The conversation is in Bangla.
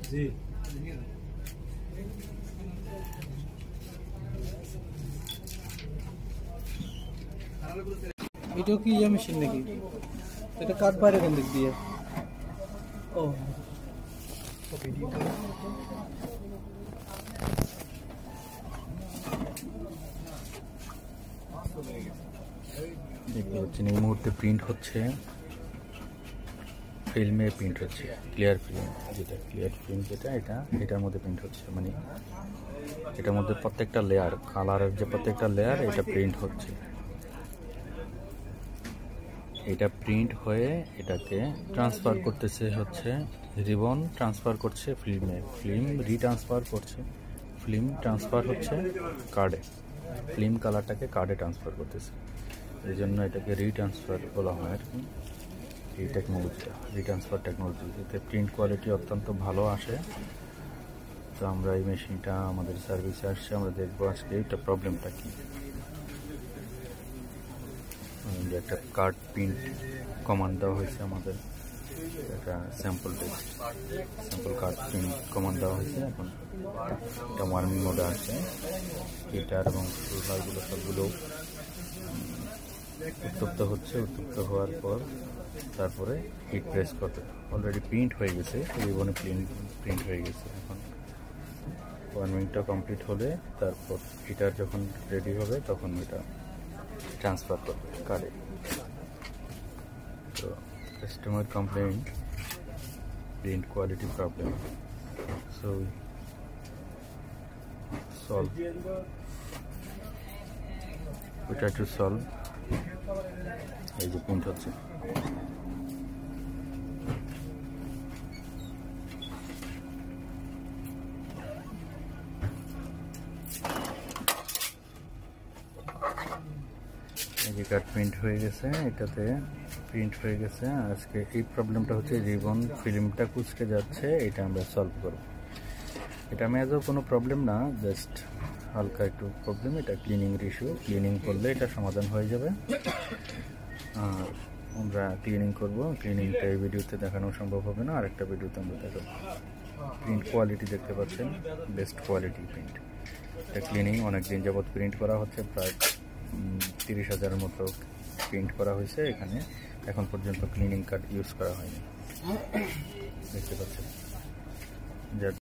জি এটাও কি ইয়া মেশিন নাকি? এটা কাট বাইরে কোন দিক দিয়ে? ও দেখতে পাচ্ছেন এই মুহূর্তে প্রিন্ট হচ্ছে, ফিল্মে প্রিন্ট হচ্ছে, ক্লিয়ার ফিল্ম যেটা, ক্লিয়ার ফিল্ম যেটা, এটার মধ্যে প্রিন্ট হচ্ছে, মানে এটার মধ্যে প্রত্যেকটা লেয়ার, কালারের যে প্রত্যেকটা লেয়ার এটা প্রিন্ট হচ্ছে। এটা প্রিন্ট হয়ে এটাকে ট্রান্সফার করতেছে হচ্ছে রিবন, ট্রান্সফার করছে ফিল্মে, ফিল্ম রিট্রান্সফার করছে, ফিল্ম ট্রান্সফার হচ্ছে কার্ডে, ফিল্ম কালারটাকে কার্ডে ট্রান্সফার করতেছে। এই জন্য এটাকে রিট্রান্সফার বলা হয় আর কি, এই টেকনোলজিটা রিট্রান্সফার টেকনোলজি। এতে প্রিন্ট কোয়ালিটি অত্যন্ত ভালো আসে। তো আমরা এই মেশিনটা আমাদের সার্ভিসে আসছে, আমরা দেখবো আজকে এটা প্রবলেমটা কী। একটা কার্ড প্রিন্ট কমান্ড দেওয়া হয়েছে আমাদের, একটা স্যাম্পল কার্ড প্রিন্ট কমান্ড দেওয়া হয়েছে। এখন এটা ওয়ার্মিং মোডে আছে, হিটার এবং সোলারগুলো সবগুলো উত্তপ্ত হচ্ছে। উত্তপ্ত হওয়ার পর তারপরে হিট প্রেস করবে। অলরেডি প্রিন্ট হয়ে গেছে, রিবনে প্রিন্ট হয়ে গেছে। এখন ওয়ার্মিংটা কমপ্লিট হলে তারপর হিটার যখন রেডি হবে তখন এটা ট্রান্সফার করবে কার্ডে। তো customer complain print quality problem, so solve, we try to solve। এই যে প্রিন্ট হচ্ছে, এই যে কার্ড প্রিন্ট হয়ে গেছে, এটাতে প্রিন্ট হয়ে গেছে। আজকে এই প্রবলেমটা হচ্ছে রিবন ফিল্মটা কুচকে যাচ্ছে, এটা আমরা সলভ করব। এটা মেজর কোনো প্রবলেম না, জাস্ট হালকা একটু প্রবলেম। এটা ক্লিনিংয়ের ইস্যু, ক্লিনিং করলে এটা সমাধান হয়ে যাবে। আর আমরা ক্লিনিং করব, ক্লিনিংটা এই ভিডিওতে দেখানো সম্ভব হবে না, আরেকটা ভিডিওতে আমরা দেখাবো। প্রিন্ট কোয়ালিটি দেখতে পাচ্ছেন, বেস্ট কোয়ালিটি প্রিন্ট। এটা ক্লিনিং অনেক দিন যাবৎ প্রিন্ট করা হচ্ছে, প্রায় 30,000-এর মতো প্রিন্ট করা হয়েছে এখানে। এখন পর্যন্ত ক্লিনিং কার্ড ইউজ করা হয়নি, দেখতে পাচ্ছেন।